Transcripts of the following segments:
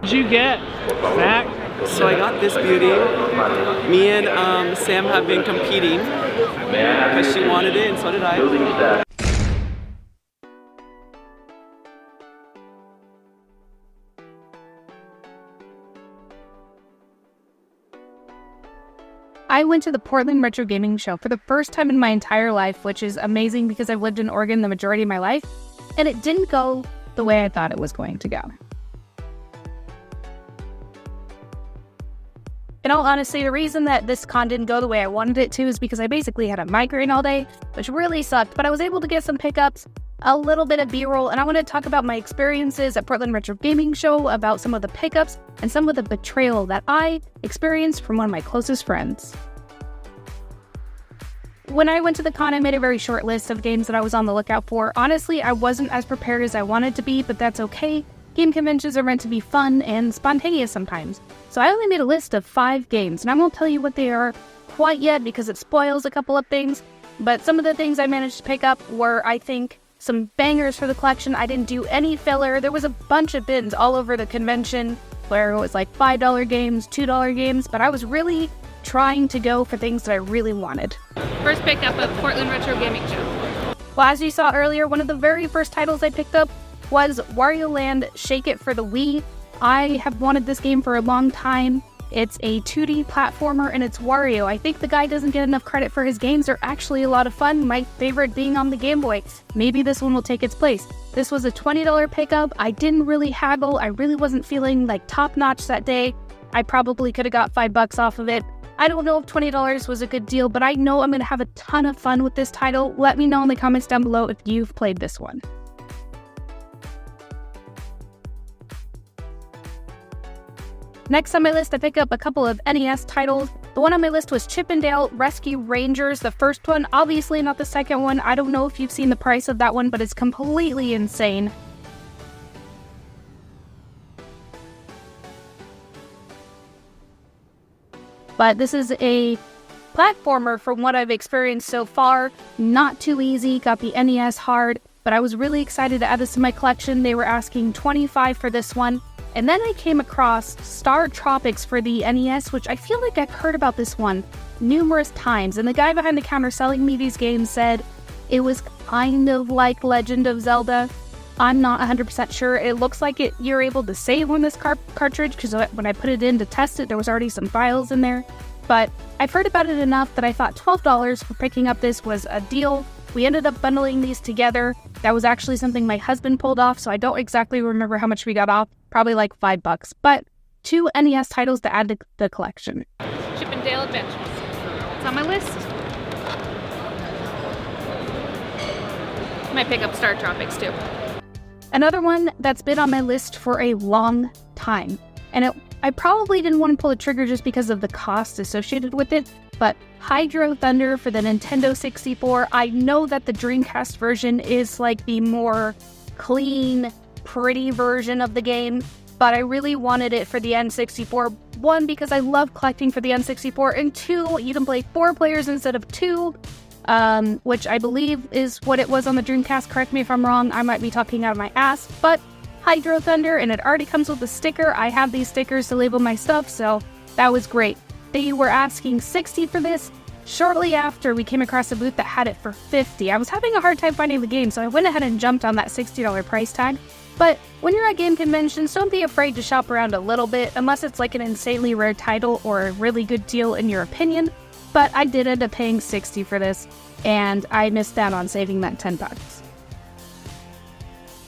Did you get back? So I got this beauty. Me and Sam have been competing because she wanted it and so did I. I went to the Portland Retro Gaming Show for the first time in my entire life, which is amazing because I've lived in Oregon the majority of my life, and it didn't go the way I thought it was going to go. In all honesty, the reason that this con didn't go the way I wanted it to is because I basically had a migraine all day, which really sucked, but I was able to get some pickups, a little bit of B-roll, and I want to talk about my experiences at Portland Retro Gaming Show, about some of the pickups, and some of the betrayal that I experienced from one of my closest friends. When I went to the con, I made a very short list of games that I was on the lookout for. Honestly, I wasn't as prepared as I wanted to be, but that's okay. Game conventions are meant to be fun and spontaneous sometimes. So I only made a list of 5 games, and I won't tell you what they are quite yet because it spoils a couple of things, but some of the things I managed to pick up were, I think, some bangers for the collection. I didn't do any filler. There was a bunch of bins all over the convention where it was like $5 games, $2 games, but I was really trying to go for things that I really wanted. First pickup of Portland Retro Gaming Show. Well, as you saw earlier, one of the very first titles I picked up was Wario Land Shake It for the Wii. I have wanted this game for a long time. It's a 2D platformer and it's Wario. I think the guy doesn't get enough credit for his games. They're actually a lot of fun. My favorite being on the Game Boy. Maybe this one will take its place. This was a $20 pickup. I didn't really haggle. I really wasn't feeling like top notch that day. I probably could have got $5 off of it. I don't know if $20 was a good deal, but I know I'm going to have a ton of fun with this title. Let me know in the comments down below if you've played this one. Next on my list, I picked up a couple of NES titles. The one on my list was Chip 'n Dale Rescue Rangers, the first one, obviously not the second one. I don't know if you've seen the price of that one, but it's completely insane. But this is a platformer from what I've experienced so far. Not too easy, got the NES hard, but I was really excited to add this to my collection. They were asking $25 for this one. And then I came across Star Tropics for the NES, which I feel like I've heard about this one numerous times. And the guy behind the counter selling me these games said it was kind of like Legend of Zelda. I'm not 100% sure. It looks like you're able to save on this cartridge because when I put it in to test it, there was already some files in there. But I've heard about it enough that I thought $12 for picking up this was a deal. We ended up bundling these together. That was actually something my husband pulled off, so I don't exactly remember how much we got off. Probably like $5. But 2 NES titles to add to the collection. Chip 'n Dale Adventures. It's on my list. Might pick up Star Tropics too. Another one that's been on my list for a long time. And I probably didn't want to pull the trigger just because of the cost associated with it, but Hydro Thunder for the Nintendo 64. I know that the Dreamcast version is like the more clean, pretty version of the game, but I really wanted it for the N64. 1, because I love collecting for the N64, and 2, you can play 4 players instead of 2, which I believe is what it was on the Dreamcast. Correct me if I'm wrong, I might be talking out of my ass, but Hydro Thunder, and it already comes with a sticker. I have these stickers to label my stuff, so that was great. They were asking $60 for this. Shortly after, we came across a booth that had it for $50. I was having a hard time finding the game, so I went ahead and jumped on that $60 price tag. But when you're at game conventions, don't be afraid to shop around a little bit, unless it's like an insanely rare title or a really good deal in your opinion. But I did end up paying $60 for this, and I missed out on saving that $10.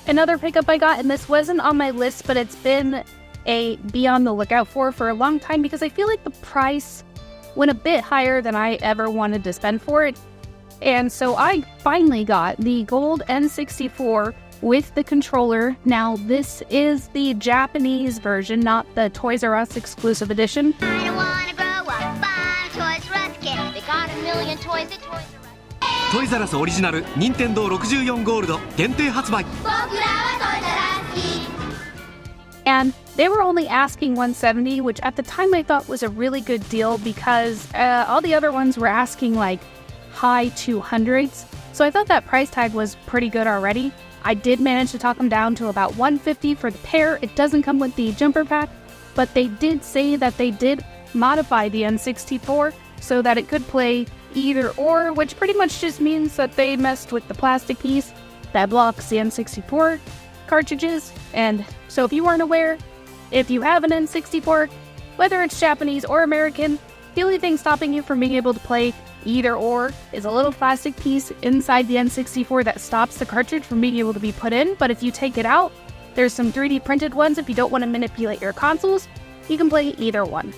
Another pickup I got, and this wasn't on my list, but it's been a be on the lookout for a long time because I feel like the price went a bit higher than I ever wanted to spend for it. And so I finally got the gold N64 with the controller. Now this is the Japanese version, not the Toys R Us exclusive edition. I don't wanna grow up buying Toys R Us kids. They got a million toys at Toys R Us. トイザらスオリジナル任天堂64ゴールド限定発売。 And they were only asking $170, which at the time I thought was a really good deal because all the other ones were asking like high 200s. So I thought that price tag was pretty good already. I did manage to talk them down to about $150 for the pair. It doesn't come with the jumper pack, but they did say that they did modify the N64 so that it could play either or, which pretty much just means that they messed with the plastic piece that blocks the N64 cartridges. And so if you weren't aware, if you have an N64, whether it's Japanese or American, the only thing stopping you from being able to play either or is a little plastic piece inside the N64 that stops the cartridge from being able to be put in. But if you take it out, there's some 3D printed ones. If you don't want to manipulate your consoles, you can play either one.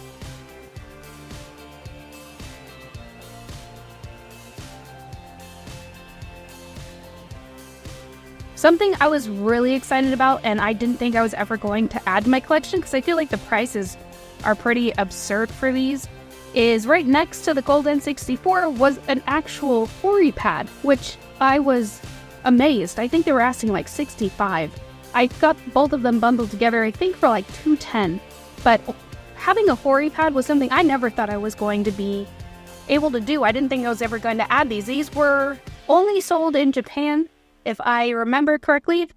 Something I was really excited about, and I didn't think I was ever going to add to my collection because I feel like the prices are pretty absurd for these, is right next to the gold N64 was an actual Hori pad, which I was amazed. I think they were asking like $65. I got both of them bundled together, I think for like $210. But having a Hori pad was something I never thought I was going to be able to do. I didn't think I was ever going to add these. These were only sold in Japan, if I remember correctly.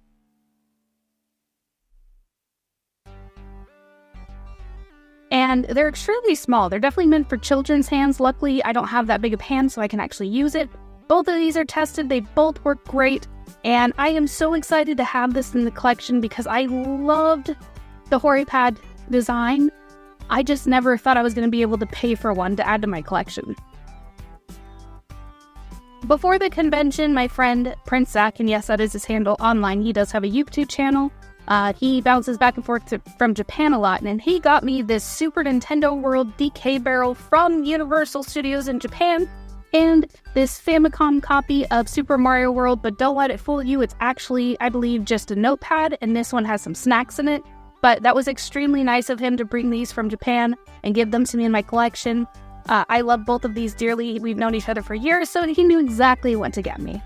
And they're extremely small. They're definitely meant for children's hands. Luckily, I don't have that big of hand, so I can actually use it. Both of these are tested. They both work great. And I am so excited to have this in the collection because I loved the Hori pad design. I just never thought I was going to be able to pay for one to add to my collection. Before the convention, my friend Prince Zach, and yes, that is his handle online, he does have a YouTube channel. He bounces back and forth from Japan a lot, and he got me this Super Nintendo World DK barrel from Universal Studios in Japan, and this Famicom copy of Super Mario World, but don't let it fool you, it's actually, I believe, just a notepad, and this one has some snacks in it. But that was extremely nice of him to bring these from Japan and give them to me in my collection. I love both of these dearly. We've known each other for years, so he knew exactly what to get me.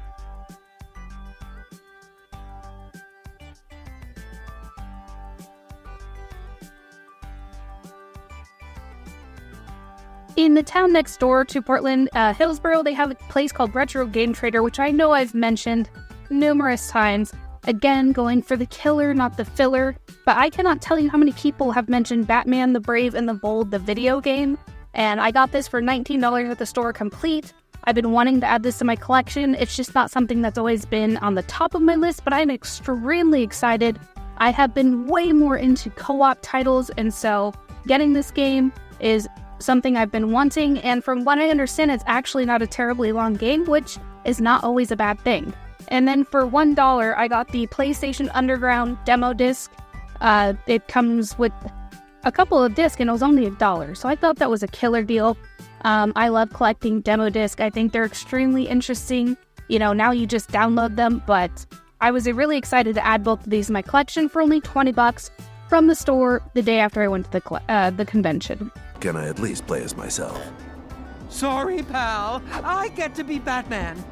In the town next door to Portland, Hillsboro, they have a place called Retro Game Trader, which I know I've mentioned numerous times. Again, going for the killer, not the filler. But I cannot tell you how many people have mentioned Batman the Brave and the Bold, the video game. And I got this for $19 at the store complete. I've been wanting to add this to my collection. It's just not something that's always been on the top of my list, but I'm extremely excited. I have been way more into co-op titles, and so getting this game is something I've been wanting. And from what I understand, it's actually not a terribly long game, which is not always a bad thing. And then for $1, I got the PlayStation Underground demo disc. It comes with a couple of discs, and it was only $1. So I thought that was a killer deal. I love collecting demo discs. I think they're extremely interesting. You know, now you just download them, but I was really excited to add both of these in my collection for only $20 from the store the day after I went to the convention. Can I at least play as myself? Sorry, pal. I get to be Batman.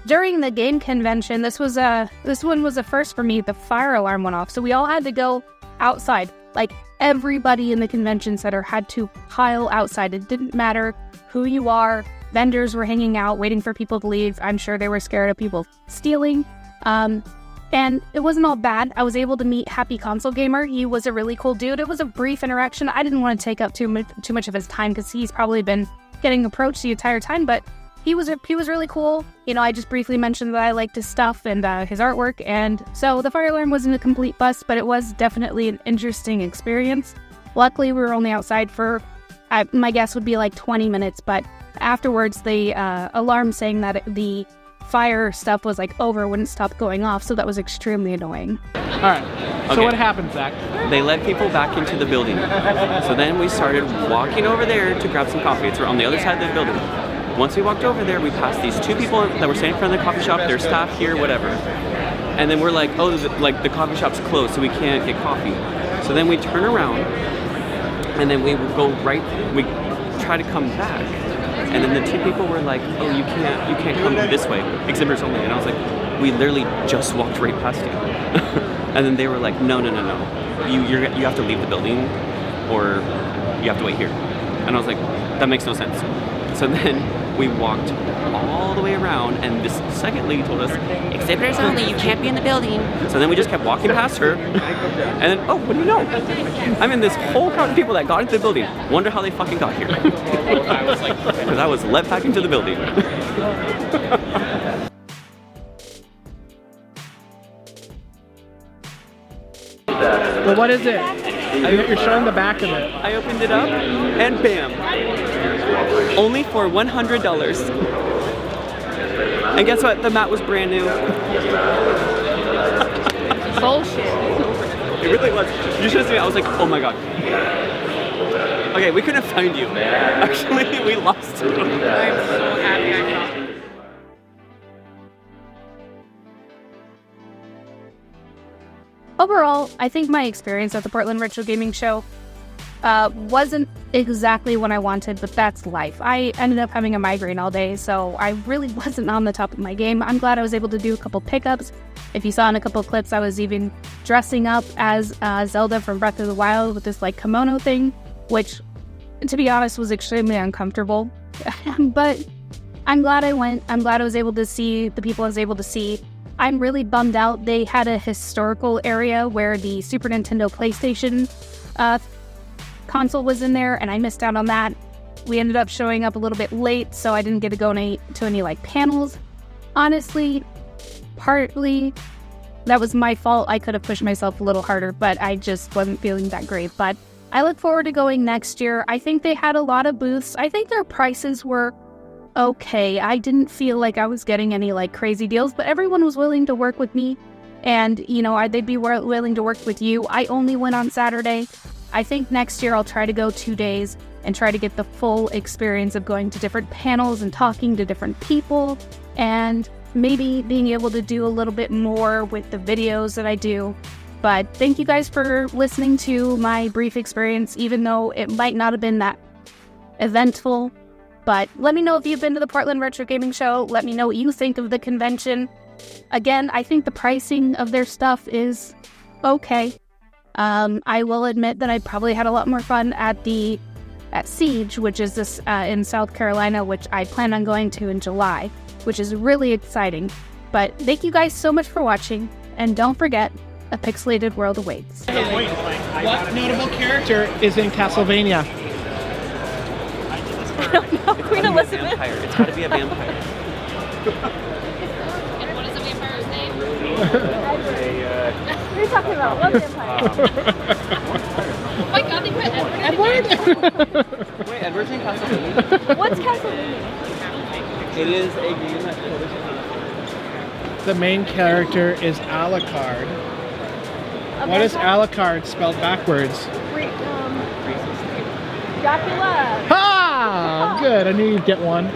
During the game convention, this one was a first for me. The fire alarm went off, so we all had to go outside. Like, everybody in the convention center had to pile outside. It didn't matter who you are. Vendors were hanging out, waiting for people to leave. I'm sure they were scared of people stealing. And it wasn't all bad. I was able to meet Happy Console Gamer. He was a really cool dude. It was a brief interaction. I didn't want to take up too much of his time because he's probably been getting approached the entire time, but he was really cool. You know, I just briefly mentioned that I liked his stuff and his artwork, and so the fire alarm wasn't a complete bust, but it was definitely an interesting experience. Luckily, we were only outside for, my guess would be like 20 minutes, but afterwards, the alarm saying that the fire stuff was like over wouldn't stop going off, so that was extremely annoying. All right, so Okay. what happened, Zach? They let people back into the building. So then we started walking over there to grab some coffee. It's on the other side of the building. Once we walked over there, we passed these two people that were standing in front of the coffee shop. Their staff here, whatever. And then we're like, oh, the coffee shop's closed, so we can't get coffee. So then we turn around, and then we go right. We try to come back, and then the two people were like, oh, you can't come this way, exhibitors only. And I was like, we literally just walked right past you. And then they were like, no. You have to leave the building, or you have to wait here. And I was like, that makes no sense. So then we walked all the way around, and this second lady told us, exhibitors only, you can't be in the building. So then we just kept walking past her, and then, oh, what do you know? I'm in this whole crowd of people that got into the building. Wonder how they fucking got here. Because I was let back into the building. Well, what is it? You're showing the back of it. I opened it up, and bam! Only for $100. And guess what? The mat was brand new. Bullshit. It really was. You should have seen it. I was like, oh my god. Okay, we couldn't find you. Actually, we lost you. I'm so happy I found it. Overall, I think my experience at the Portland Retro Gaming Show wasn't exactly what I wanted, but that's life. I ended up having a migraine all day, so I really wasn't on the top of my game. I'm glad I was able to do a couple pickups. If you saw in a couple clips, I was even dressing up as Zelda from Breath of the Wild with this like kimono thing, which, to be honest, was extremely uncomfortable. But I'm glad I went. I'm glad I was able to see the people I was able to see. I'm really bummed out. They had a historical area where the Super Nintendo PlayStation console was in there, and I missed out on that. We ended up showing up a little bit late, so I didn't get to go to any like panels. Honestly, partly that was my fault. I could have pushed myself a little harder, but I just wasn't feeling that great. But I look forward to going next year. I think they had a lot of booths. I think their prices were okay. I didn't feel like I was getting any like crazy deals, but everyone was willing to work with me, and you know, they'd be willing to work with you. I only went on Saturday. I think next year I'll try to go 2 days and try to get the full experience of going to different panels and talking to different people, and maybe being able to do a little bit more with the videos that I do. But thank you guys for listening to my brief experience, even though it might not have been that eventful. But let me know if you've been to the Portland Retro Gaming Show. Let me know what you think of the convention. Again, I think the pricing of their stuff is okay. I will admit that I probably had a lot more fun at Siege, which is this in South Carolina, which I plan on going to in July, which is really exciting. But thank you guys so much for watching, and don't forget, a pixelated world awaits. What notable character is in Castlevania? I don't know. Queen Elizabeth. Vampire. It's gotta be a vampire. And what is the vampire's name? What are you talking about? What vampire? Oh my god, they put Edward. Wait, Edward's in Castlevania? What's Castlevania? It is a game that The main character is Alucard. What is Alucard spelled backwards? Dracula. Ha! Good, I knew you'd get one.